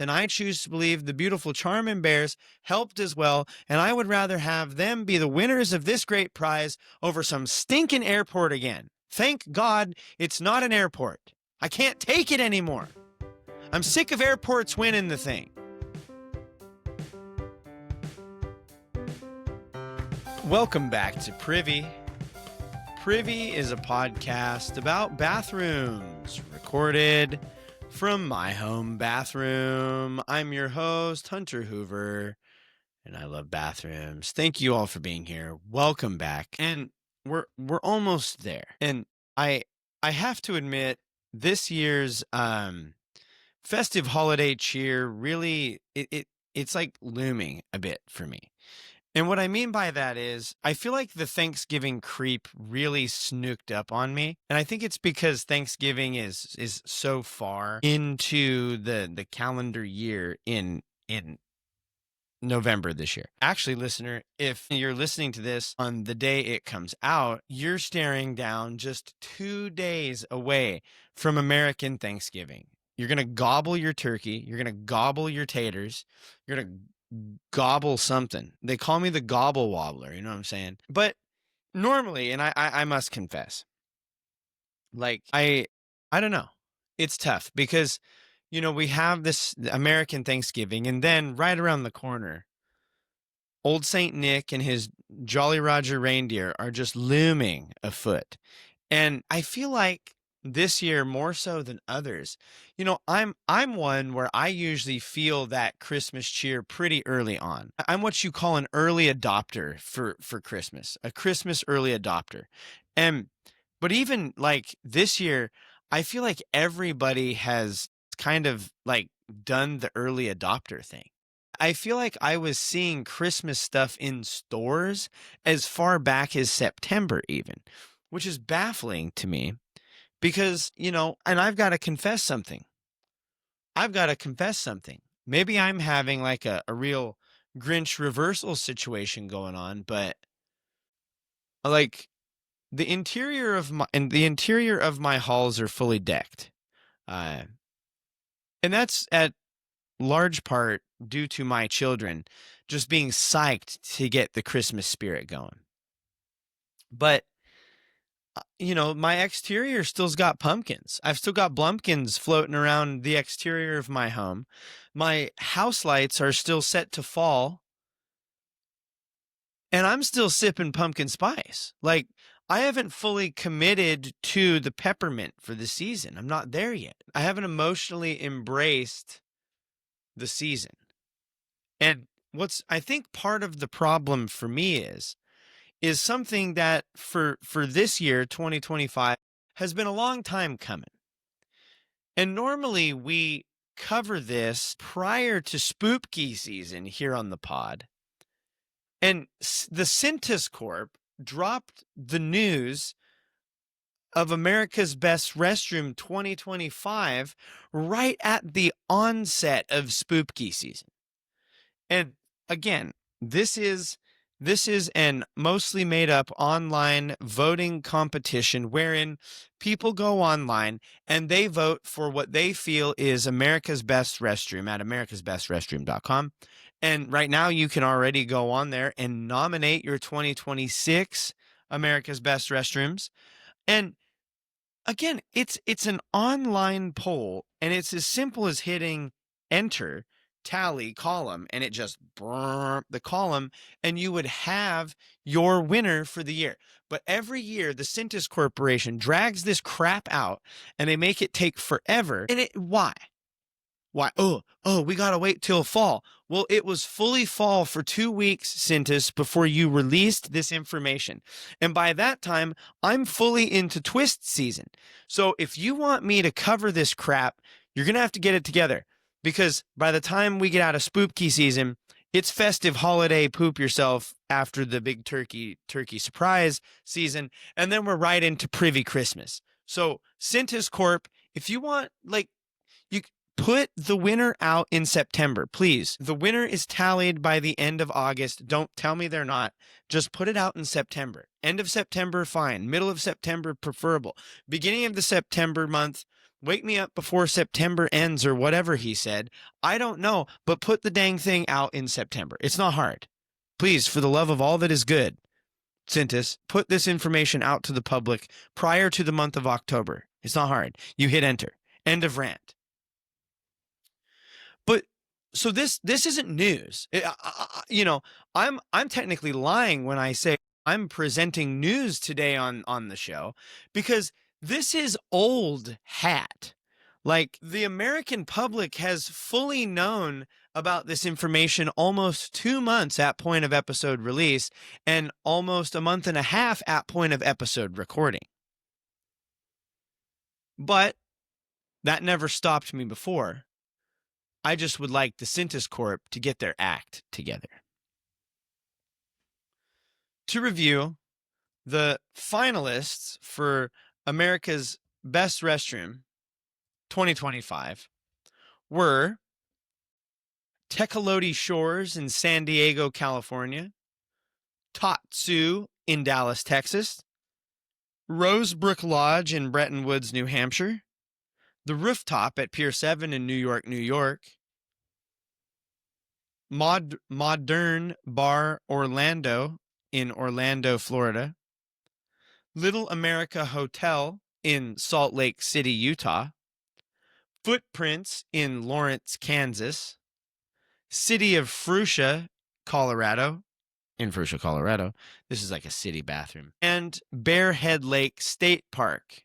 and I choose to believe the beautiful Charmin Bears helped as well, and I would rather have them be the winners of this great prize over some stinking airport again. Thank God it's not an airport. I can't take it anymore. I'm sick of airports winning the thing. Welcome back to Privy. Privy is a podcast about bathrooms, recorded from my home bathroom. I'm your host, Hunter Hoover, and I love bathrooms. Thank you all for being here. Welcome back. And we're almost there. And I have to admit, this year's festive holiday cheer really it's like looming a bit for me. And what I mean by that is I feel like the Thanksgiving creep really snooked up on me. And I think it's because Thanksgiving is so far into the calendar year in November this year. Actually, listener, if you're listening to this on the day it comes out, you're staring down just 2 days away from American Thanksgiving. You're going to gobble your turkey. You're going to gobble your taters. You're going to gobble something. They call me the gobble wobbler, you know what I'm saying? But normally, and I must confess, like I don't know. It's tough because, you know, we have this American Thanksgiving, and then right around the corner, Old Saint Nick and his Jolly Roger reindeer are just looming afoot. And I feel like this year more so than others, you know, I'm one where I usually feel that Christmas cheer pretty early on. I'm what you call an early adopter for Christmas, a Christmas early adopter. But even like this year, I feel like everybody has kind of like done the early adopter thing. I feel like I was seeing Christmas stuff in stores as far back as September even, which is baffling to me. Because, you know, and I've got to confess something. Maybe I'm having like a real Grinch reversal situation going on, but like the interior of my halls are fully decked. And that's at large part due to my children just being psyched to get the Christmas spirit going. But you know, my exterior still's got pumpkins. I've still got blumpkins floating around the exterior of my home. My house lights are still set to fall. And I'm still sipping pumpkin spice. Like, I haven't fully committed to the peppermint for the season. I'm not there yet. I haven't emotionally embraced the season. And I think part of the problem for me is something that for this year, 2025, has been a long time coming. And normally we cover this prior to Spoopky season here on the pod. And the Cintas Corp dropped the news of America's Best Restroom 2025 right at the onset of Spoopky season. And again, this is an mostly made up online voting competition wherein people go online and they vote for what they feel is America's Best Restroom at americasbestrestroom.com. And right now you can already go on there and nominate your 2026 America's Best Restrooms. And again, it's an online poll, and it's as simple as hitting enter, tally, column, and it just the column, and you would have your winner for the year. But every year, the Cintas Corporation drags this crap out, and they make it take forever. And why? Why? Oh, we got to wait till fall. Well, it was fully fall for 2 weeks, Cintas, before you released this information. And by that time, I'm fully into twist season. So if you want me to cover this crap, you're going to have to get it together. Because by the time we get out of Spoopky season, it's festive holiday poop yourself after the big turkey surprise season. And then we're right into Privy Christmas. So Cintas Corp, if you want, like, you put the winner out in September, please. The winner is tallied by the end of August. Don't tell me they're not. Just put it out in September. End of September, fine. Middle of September, preferable. Beginning of the September month, Wake me up before September ends or whatever he said. I don't know, but put the dang thing out in September. It's not hard. Please, for the love of all that is good, Sintis, put this information out to the public prior to the month of October. It's not hard. You hit enter. End of rant. But so this isn't news. I'm technically lying when I say I'm presenting news today on the show, because this is old hat. Like, the American public has fully known about this information almost 2 months at point of episode release and almost a month and a half at point of episode recording. But that never stopped me before. I just would like the Sintis Corp to get their act together. To review, the finalists for America's Best Restroom 2025 were Tecolote Shores in San Diego, California, Tatsu in Dallas, Texas, Rosebrook Lodge in Bretton Woods, New Hampshire, The Rooftop at Pier 7 in New York, New York, Modern Bar Orlando in Orlando, Florida, Little America Hotel in Salt Lake City, Utah, Footprints in Lawrence, Kansas, City of Fruita, Colorado, in Fruita, Colorado. This is like a city bathroom. And Bearhead Lake State Park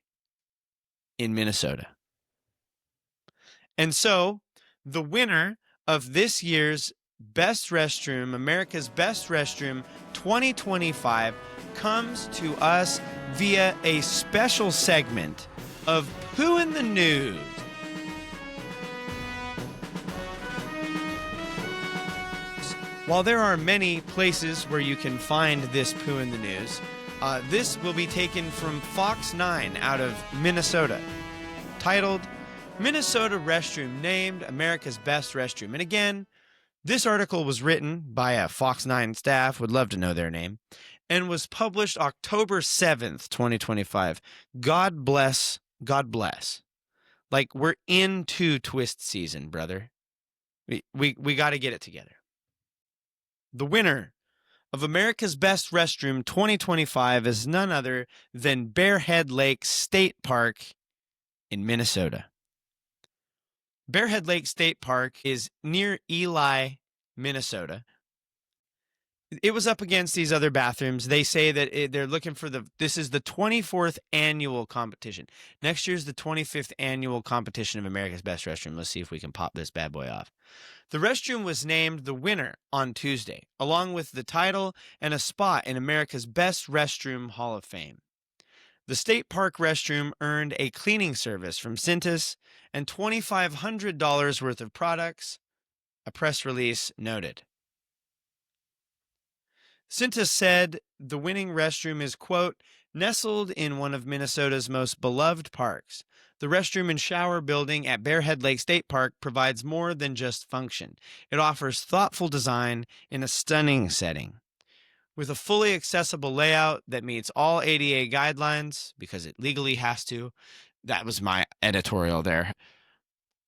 in Minnesota. And so the winner of this year's Best Restroom, America's Best Restroom 2025, comes to us via a special segment of Poo in the News. While there are many places where you can find this Poo in the News, this will be taken from Fox 9 out of Minnesota, titled Minnesota Restroom Named America's Best Restroom. And again, this article was written by a Fox 9 staff, would love to know their name, and was published October 7th, 2025. God bless. God bless. Like, we're into twist season, brother. We got to get it together. The winner of America's Best Restroom 2025 is none other than Bearhead Lake State Park in Minnesota. Bearhead Lake State Park is near Ely, Minnesota. It was up against these other bathrooms. They say that they're looking for this is the 24th annual competition. Next year's the 25th annual competition of America's Best Restroom. Let's see if we can pop this bad boy off. The restroom was named the winner on Tuesday, along with the title and a spot in America's Best Restroom Hall of Fame. The State Park restroom earned a cleaning service from Sintis and $2,500 worth of products, a press release noted. Sintis said the winning restroom is, quote, nestled in one of Minnesota's most beloved parks. The restroom and shower building at Bearhead Lake State Park provides more than just function. It offers thoughtful design in a stunning setting. With a fully accessible layout that meets all ADA guidelines, because it legally has to. That was my editorial there.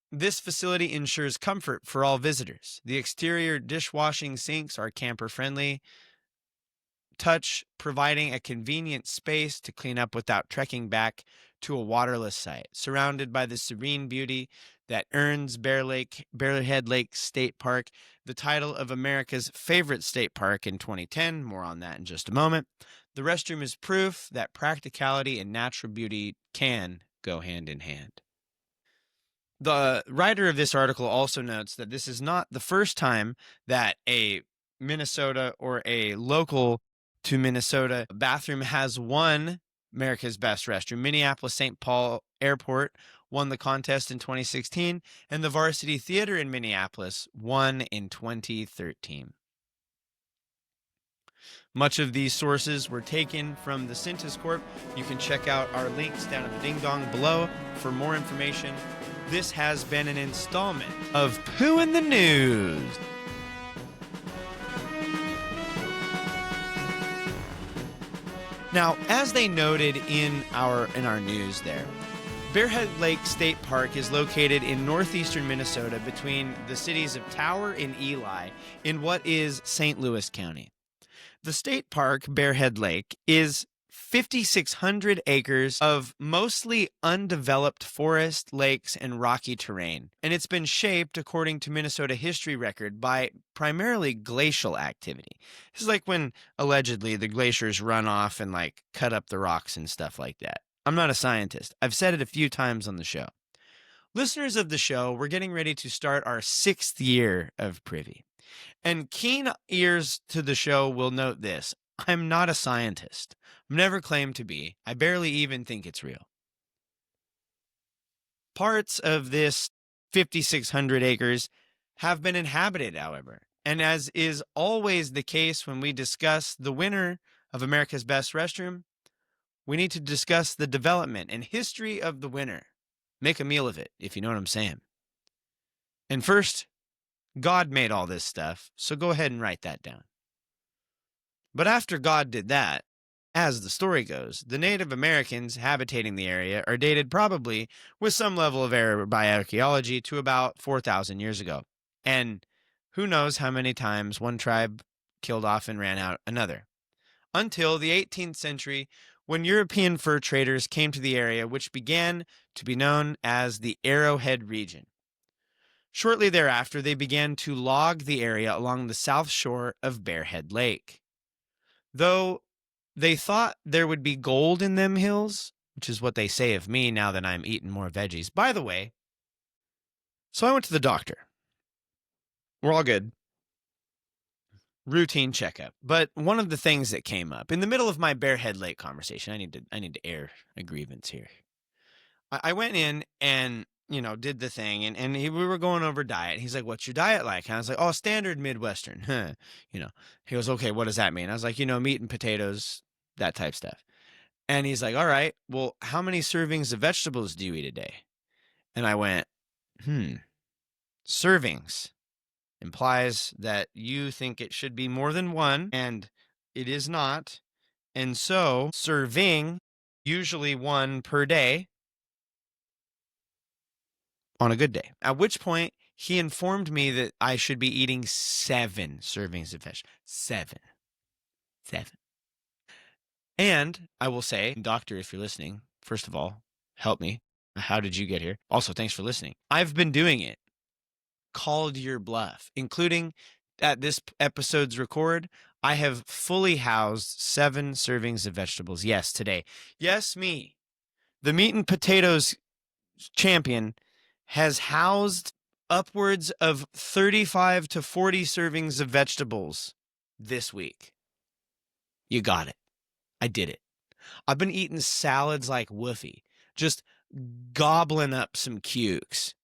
This facility ensures comfort for all visitors. The exterior dishwashing sinks are camper-friendly, providing a convenient space to clean up without trekking back to a waterless site, surrounded by the serene beauty that earns Bearhead Lake State Park the title of America's favorite state park in 2010. More on that in just a moment. The restroom is proof that practicality and natural beauty can go hand in hand. The writer of this article also notes that this is not the first time that a Minnesota or a local to Minnesota bathroom has won America's Best Restroom. Minneapolis-St. Paul Airport won the contest in 2016, and the Varsity Theater in Minneapolis won in 2013. Much of these sources were taken from the Sintis Corp. You can check out our links down in the ding-dong below for more information. This has been an installment of Poo in the News. Now, as they noted in our news there, Bearhead Lake State Park is located in northeastern Minnesota between the cities of Tower and Ely in what is St. Louis County. The state park, Bearhead Lake, is 5,600 acres of mostly undeveloped forest, lakes, and rocky terrain, and it's been shaped, according to Minnesota history record, by primarily glacial activity. This is like when, allegedly, the glaciers run off and, cut up the rocks and stuff like that. I'm not a scientist. I've said it a few times on the show. Listeners of the show, we're getting ready to start our 6th year of Privy. And keen ears to the show will note this. I'm not a scientist. I've never claimed to be. I barely even think it's real. Parts of this 5,600 acres have been inhabited, however. And as is always the case when we discuss the winner of America's Best Restroom, we need to discuss the development and history of the winner. Make a meal of it, if you know what I'm saying. And first, God made all this stuff, so go ahead and write that down. But after God did that, as the story goes, the Native Americans habitating the area are dated probably, with some level of error by archaeology, to about 4,000 years ago. And who knows how many times one tribe killed off and ran out another. Until the 18th century, when European fur traders came to the area, which began to be known as the Arrowhead region. Shortly thereafter, they began to log the area along the south shore of Bearhead Lake. Though they thought there would be gold in them hills, which is what they say of me now that I'm eating more veggies. By the way, so I went to the doctor. We're all good. Routine checkup. But one of the things that came up in the middle of my Bearhead Lake conversation, I need to air a grievance here. I went in and, did the thing, and we were going over diet. He's like, "What's your diet like?" And I was like, "Oh, standard Midwestern." He goes, "Okay, what does that mean?" I was like, meat and potatoes, that type stuff. And he's like, "All right, well, how many servings of vegetables do you eat a day?" And I went, servings implies that you think it should be more than one, and it is not. And so, serving, usually one per day, on a good day. At which point, he informed me that I should be eating 7 servings of vegetables. 7. And I will say, doctor, if you're listening, first of all, help me. How did you get here? Also, thanks for listening. I've been doing it. Called your bluff, including at this episode's record, I have fully housed 7 servings of vegetables. Yes, today. Yes, me. The meat and potatoes champion has housed upwards of 35 to 40 servings of vegetables this week. You got it. I did it. I've been eating salads like Woofy, just gobbling up some cukes.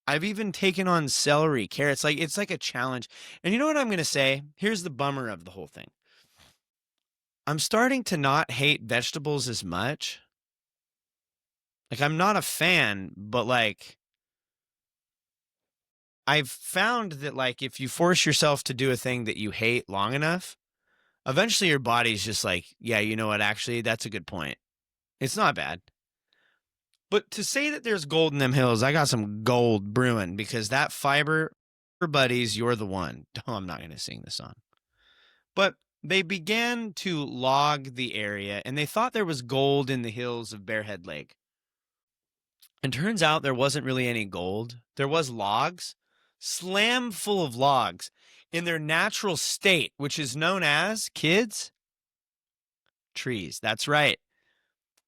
I've even taken on celery, carrots. It's like a challenge. And you know what I'm going to say? Here's the bummer of the whole thing. I'm starting to not hate vegetables as much. I'm not a fan, but I've found that if you force yourself to do a thing that you hate long enough, eventually your body's just yeah, you know what? Actually, that's a good point. It's not bad. But to say that there's gold in them hills, I got some gold brewing, because that fiber, buddies, you're the one. Oh, I'm not going to sing the song. But they began to log the area, and they thought there was gold in the hills of Bearhead Lake. And turns out there wasn't really any gold. There was logs, slam full of logs, in their natural state, which is known as, kids, trees. That's right.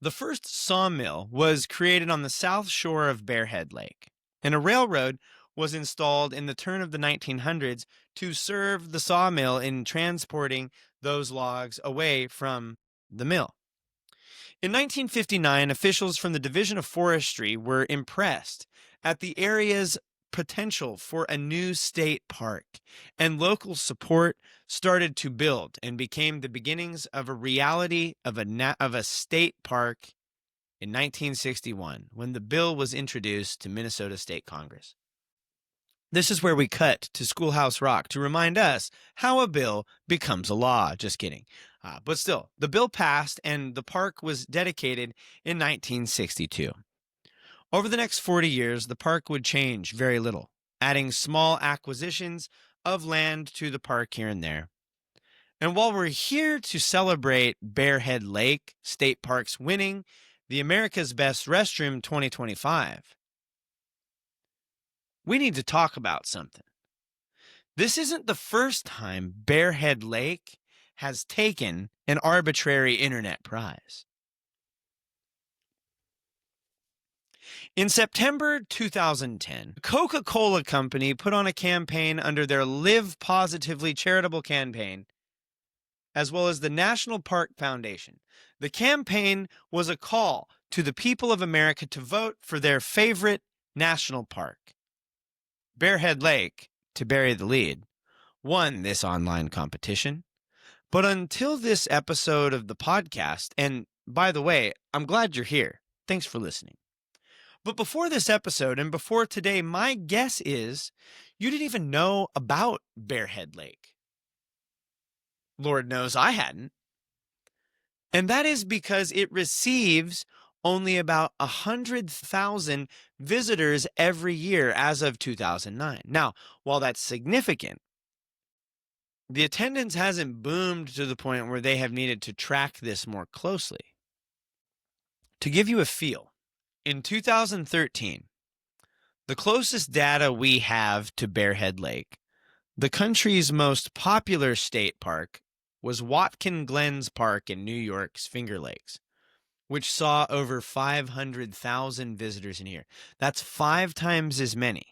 The first sawmill was created on the south shore of Bearhead Lake, and a railroad was installed in the turn of the 1900s to serve the sawmill in transporting those logs away from the mill. In 1959, officials from the Division of Forestry were impressed at the area's potential for a new state park, and local support started to build and became the beginnings of a reality of a state park in 1961, when the bill was introduced to Minnesota State Congress. This is where we cut to Schoolhouse Rock to remind us how a bill becomes a law. Just kidding. But still, the bill passed and the park was dedicated in 1962. Over the next 40 years, the park would change very little, adding small acquisitions of land to the park here and there. And while we're here to celebrate Bearhead Lake State Park's winning the America's Best Restroom 2025, we need to talk about something. This isn't the first time Bearhead Lake has taken an arbitrary internet prize. In September 2010, Coca-Cola Company put on a campaign under their Live Positively charitable campaign, as well as the National Park Foundation. The campaign was a call to the people of America to vote for their favorite national park. Bearhead Lake, to bury the lead, won this online competition. But until this episode of the podcast, and by the way, I'm glad you're here. Thanks for listening. But before this episode and before today, my guess is you didn't even know about Bearhead Lake. Lord knows I hadn't. And that is because it receives only about 100,000 visitors every year as of 2009. Now, while that's significant, the attendance hasn't boomed to the point where they have needed to track this more closely. To give you a feel, in 2013, the closest data we have to Bearhead Lake, the country's most popular state park, was Watkins Glen Park in New York's Finger Lakes, which saw over 500,000 visitors in a year. That's 5 times as many.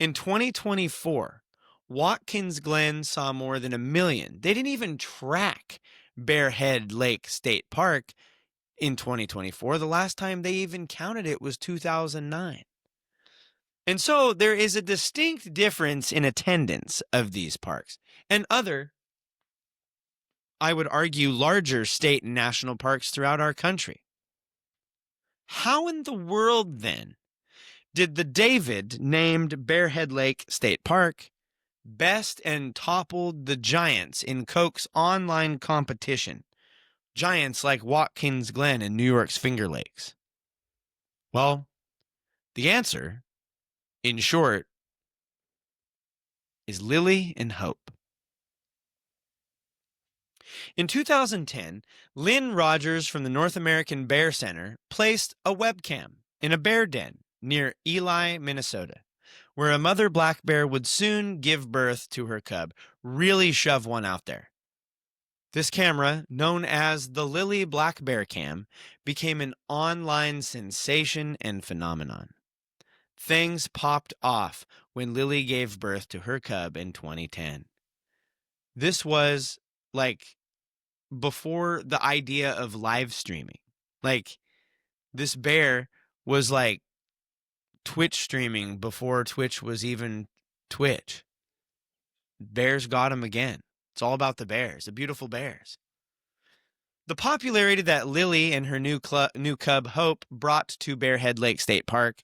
In 2024, Watkins Glen saw more than 1 million. They didn't even track Bearhead Lake State Park in 2024. The last time they even counted it was 2009. And so there is a distinct difference in attendance of these parks and other, I would argue, larger state and national parks throughout our country. How in the world, then, did the David named Bearhead Lake State Park best and toppled the giants in Coke's online competition, giants like Watkins Glen and New York's Finger Lakes? Well, the answer, in short, is Lily and Hope. In 2010, Lynn Rogers from the North American Bear Center placed a webcam in a bear den near Ely, Minnesota, where a mother black bear would soon give birth to her cub, really shove one out there. This camera, known as the Lily Black Bear Cam, became an online sensation and phenomenon. Things popped off when Lily gave birth to her cub in 2010. This was like before the idea of live streaming. Like, this bear was like Twitch streaming before Twitch was even Twitch. Bears got him again. It's all about the bears, the beautiful bears. The popularity that Lily and her new cub Hope brought to Bearhead Lake State Park,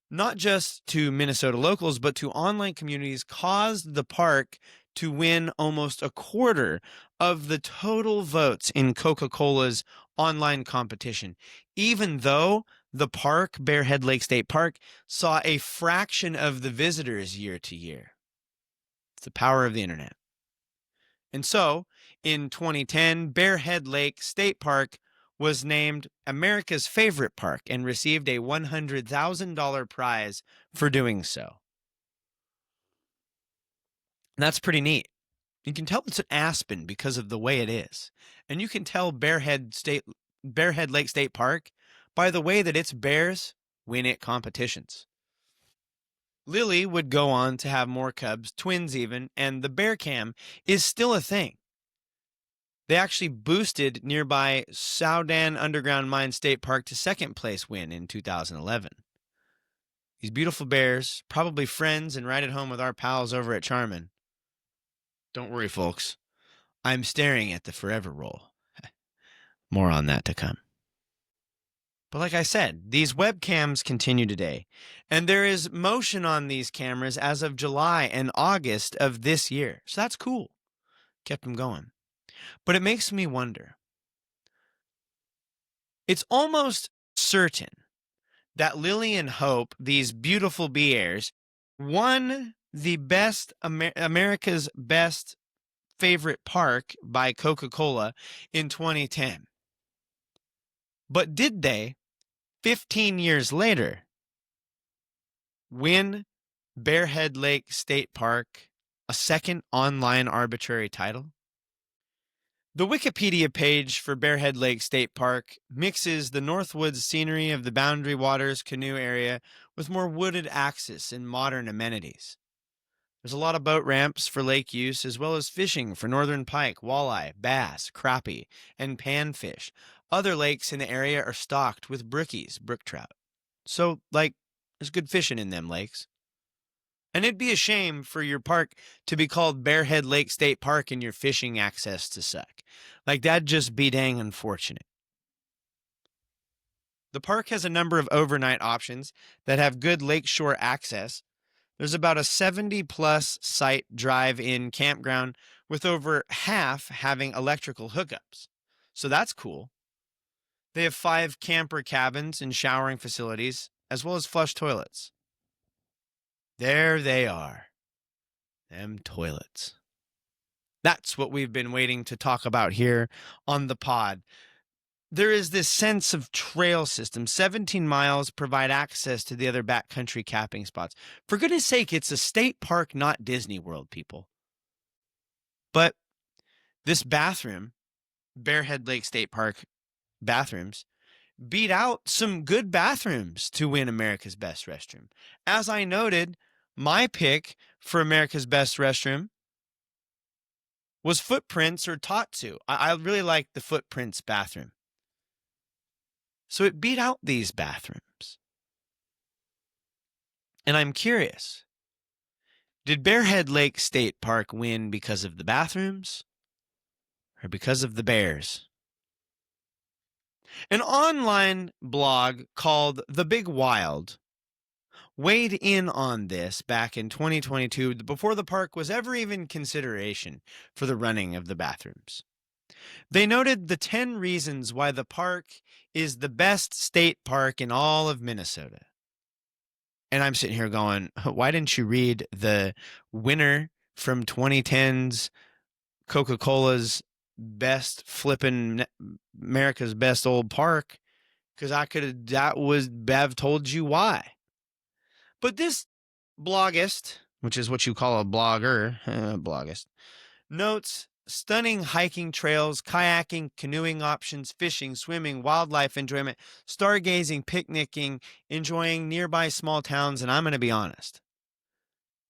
not just to Minnesota locals, but to online communities, caused the park to win almost a quarter of the total votes in Coca-Cola's online competition, even though the park, Bearhead Lake State Park, saw a fraction of the visitors year to year. It's the power of the internet. And so, in 2010, Bearhead Lake State Park was named America's favorite park and received a $100,000 prize for doing so. And that's pretty neat. You can tell it's an aspen because of the way it is. And you can tell Bearhead Lake State Park by the way that its bears win at competitions. Lily would go on to have more cubs, twins even, and the bear cam is still a thing. They actually boosted nearby Soudan Underground Mine State Park to second place win in 2011. These beautiful bears, probably friends and right at home with our pals over at Charmin. Don't worry, folks. I'm staring at the forever roll. More on that to come. But like I said, these webcams continue today, and there is motion on these cameras as of July and August of this year. So that's cool. Kept them going. But it makes me wonder. It's almost certain that Lily and Hope, these beautiful bee heirs, won the best America's Best Favorite Park by Coca-Cola in 2010. But did they, 15 years later, win Bearhead Lake State Park a second online arbitrary title? The Wikipedia page for Bearhead Lake State Park mixes the Northwoods scenery of the Boundary Waters canoe area with more wooded access and modern amenities. There's a lot of boat ramps for lake use, as well as fishing for northern pike, walleye, bass, crappie, and panfish. Other lakes in the area are stocked with brookies, brook trout. So, there's good fishing in them lakes. And it'd be a shame for your park to be called Bearhead Lake State Park and your fishing access to suck. That'd just be dang unfortunate. The park has a number of overnight options that have good lakeshore access. There's about a 70-plus site drive-in campground with over half having electrical hookups. So that's cool. They have 5 camper cabins and showering facilities, as well as flush toilets. There they are. Them toilets. That's what we've been waiting to talk about here on the pod. There is this sense of trail system. 17 miles provide access to the other backcountry camping spots. For goodness sake, it's a state park, not Disney World, people. But this bathroom, Bearhead Lake State Park bathrooms, beat out some good bathrooms to win America's Best Restroom. As I noted, my pick for America's Best Restroom was Footprints or Tatsu. I really like the Footprints bathroom. So it beat out these bathrooms. And I'm curious, did Bearhead Lake State Park win because of the bathrooms or because of the bears? An online blog called The Big Wild weighed in on this back in 2022 before the park was ever even consideration for the running of the bathrooms. They noted the 10 reasons why the park is the best state park in all of Minnesota. And I'm sitting here going, why didn't you read the winner from 2010's Coca-Cola's best flipping America's Best Old Park? Because I've told you why. But this bloggist, which is what you call a blogger, bloggist, notes stunning hiking trails, kayaking, canoeing options, fishing, swimming, wildlife enjoyment, stargazing, picnicking, enjoying nearby small towns, and I'm going to be honest.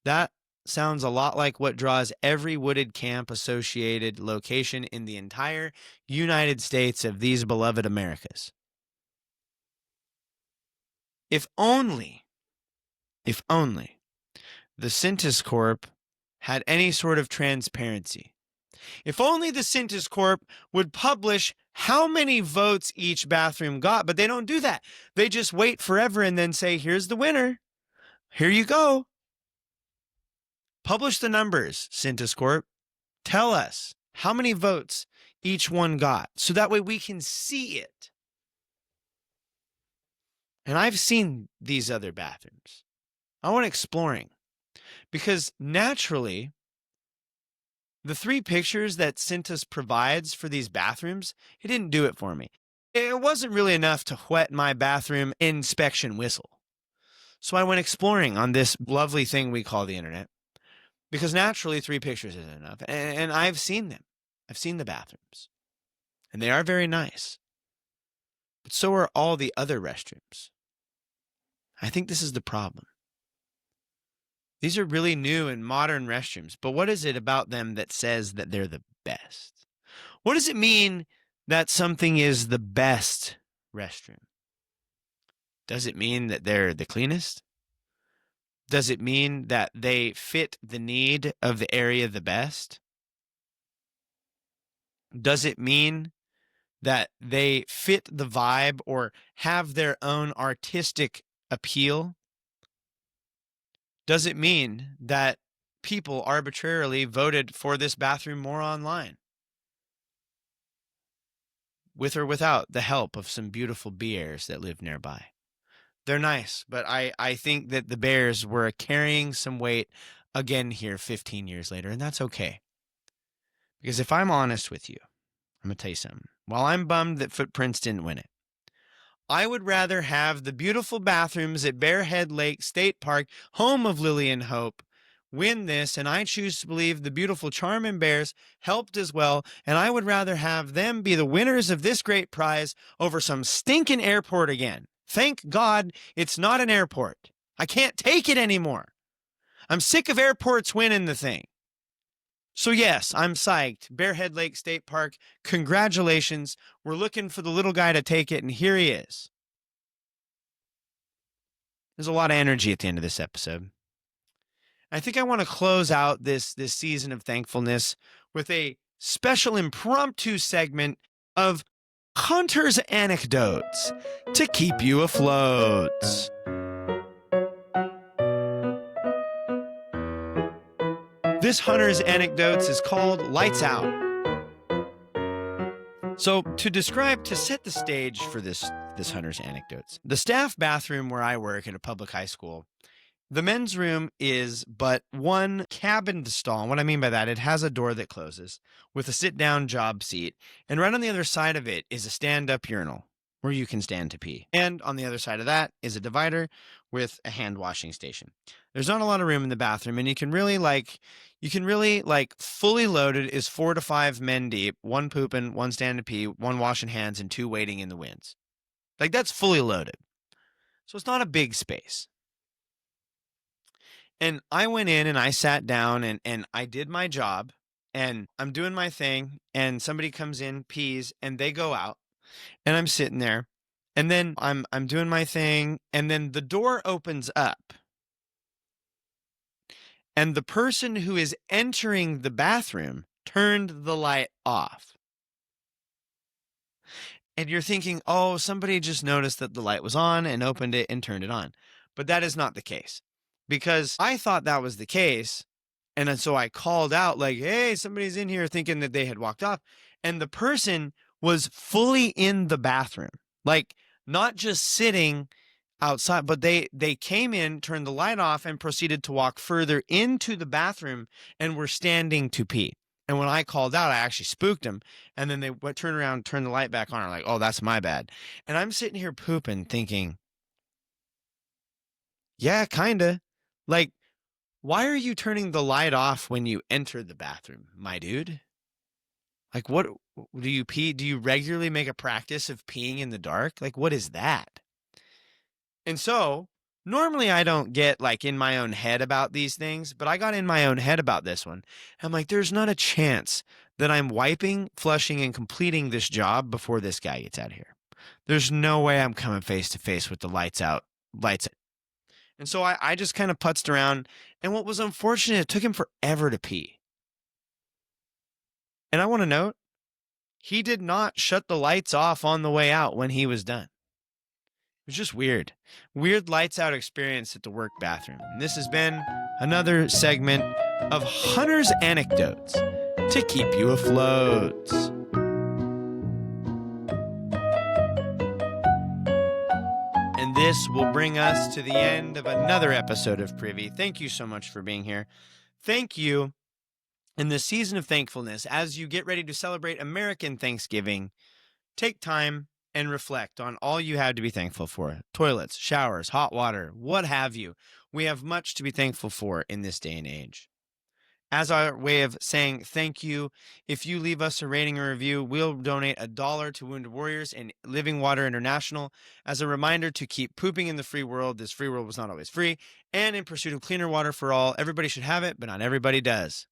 That sounds a lot like what draws every wooded camp associated location in the entire United States of these beloved Americas. If only the Cintas Corp had any sort of transparency. If only the Cintas Corp would publish how many votes each bathroom got, but they don't do that. They just wait forever and then say, here's the winner. Here you go. Publish the numbers, Cintas Corp. Tell us how many votes each one got, so that way we can see it. And I've seen these other bathrooms. I went exploring because naturally, the 3 pictures that Cintas provides for these bathrooms, it didn't do it for me. It wasn't really enough to whet my bathroom inspection whistle. So I went exploring on this lovely thing we call the internet, because naturally 3 pictures isn't enough. And I've seen them. I've seen the bathrooms. And they are very nice. But so are all the other restrooms. I think this is the problem. These are really new and modern restrooms, but what is it about them that says that they're the best? What does it mean that something is the best restroom? Does it mean that they're the cleanest? Does it mean that they fit the need of the area the best? Does it mean that they fit the vibe or have their own artistic appeal? Does it mean that people arbitrarily voted for this bathroom more online? With or without the help of some beautiful bee heirs that live nearby? They're nice, but I think that the Bears were carrying some weight again here 15 years later, and that's okay. Because if I'm honest with you, I'm going to tell you something. While I'm bummed that Footprints didn't win it, I would rather have the beautiful bathrooms at Bearhead Lake State Park, home of Lily and Hope, win this, and I choose to believe the beautiful Charmin Bears helped as well, and I would rather have them be the winners of this great prize over some stinking airport again. Thank God it's not an airport. I can't take it anymore. I'm sick of airports winning the thing. So yes, I'm psyched. Bearhead Lake State Park, congratulations. We're looking for the little guy to take it, and here he is. There's a lot of energy at the end of this episode. I think I want to close out this season of thankfulness with a special impromptu segment of Hunter's Anecdotes to keep you afloat. This Hunter's Anecdotes is called Lights Out. So to set the stage for this Hunter's Anecdotes, the staff bathroom where I work at a public high school, the men's room is but one cabined stall. And what I mean by that, it has a door that closes with a sit-down job seat. And right on the other side of it is a stand-up urinal where you can stand to pee. And on the other side of that is a divider with a hand washing station. There's not a lot of room in the bathroom, and you can really fully loaded is 4 to 5 men deep, one pooping, one standing to pee, one washing hands, and 2 waiting in the winds. Like, that's fully loaded. So it's not a big space. And I went in and I sat down and I did my job, and I'm doing my thing, and somebody comes in, pees, and they go out, and I'm sitting there, and then I'm doing my thing, and then the door opens up, and the person who is entering the bathroom turned the light off. And you're thinking, oh, somebody just noticed that the light was on and opened it and turned it on. But that is not the case, because I thought that was the case. And so I called out like, hey, somebody's in here, thinking that they had walked off. And the person was fully in the bathroom, like not just sitting outside, but they came in, turned the light off, and proceeded to walk further into the bathroom and were standing to pee. And when I called out, I actually spooked them. And then they turned around, turned the light back on. I'm like, oh, that's my bad. And I'm sitting here pooping thinking, yeah, kind of. Like, why are you turning the light off when you enter the bathroom, my dude? Like, what do you pee? Do you regularly make a practice of peeing in the dark? Like, what is that? And so normally I don't get like in my own head about these things, but I got in my own head about this one. I'm like, there's not a chance that I'm wiping, flushing, and completing this job before this guy gets out of here. There's no way I'm coming face to face with the lights out. And so I just kind of putzed around. And what was unfortunate, it took him forever to pee. And I want to note, he did not shut the lights off on the way out when he was done. It was just weird. Weird lights out experience at the work bathroom. And this has been another segment of Hunter's Anecdotes to keep you afloat. And this will bring us to the end of another episode of Privy. Thank you so much for being here. Thank you. In the season of thankfulness, as you get ready to celebrate American Thanksgiving, take time and reflect on all you have to be thankful for. Toilets, showers, hot water, what have you. We have much to be thankful for in this day and age. As our way of saying thank you, if you leave us a rating or review, we'll donate $1 to Wounded Warriors and Living Water International as a reminder to keep pooping in the free world. This free world was not always free. And in pursuit of cleaner water for all, everybody should have it, but not everybody does.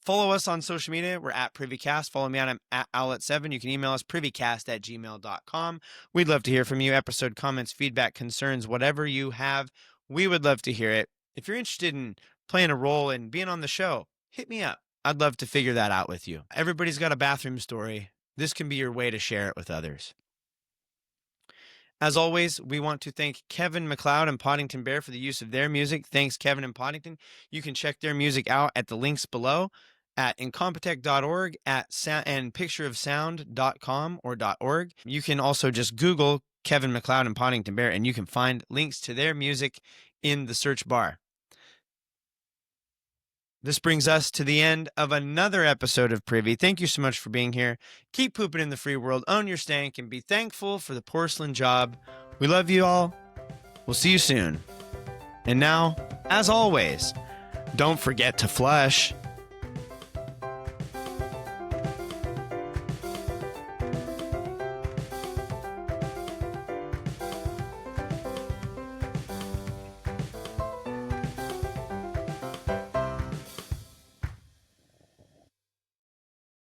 Follow us on social media. We're at Privycast. Follow me on I'm at Owlet7. You can email us privycast@gmail.com. We'd love to hear from you. Episode comments, feedback, concerns, whatever you have, we would love to hear it. If you're interested in playing a role and being on the show, hit me up. I'd love to figure that out with you. Everybody's got a bathroom story. This can be your way to share it with others. As always, we want to thank Kevin MacLeod and Poddington Bear for the use of their music. Thanks, Kevin and Poddington. You can check their music out at the links below at incompetech.org and pictureofsound.com or .org. You can also just Google Kevin MacLeod and Poddington Bear, and you can find links to their music in the search bar. This brings us to the end of another episode of Privy. Thank you so much for being here. Keep pooping in the free world, own your stank, and be thankful for the porcelain job. We love you all. We'll see you soon. And now, as always, don't forget to flush.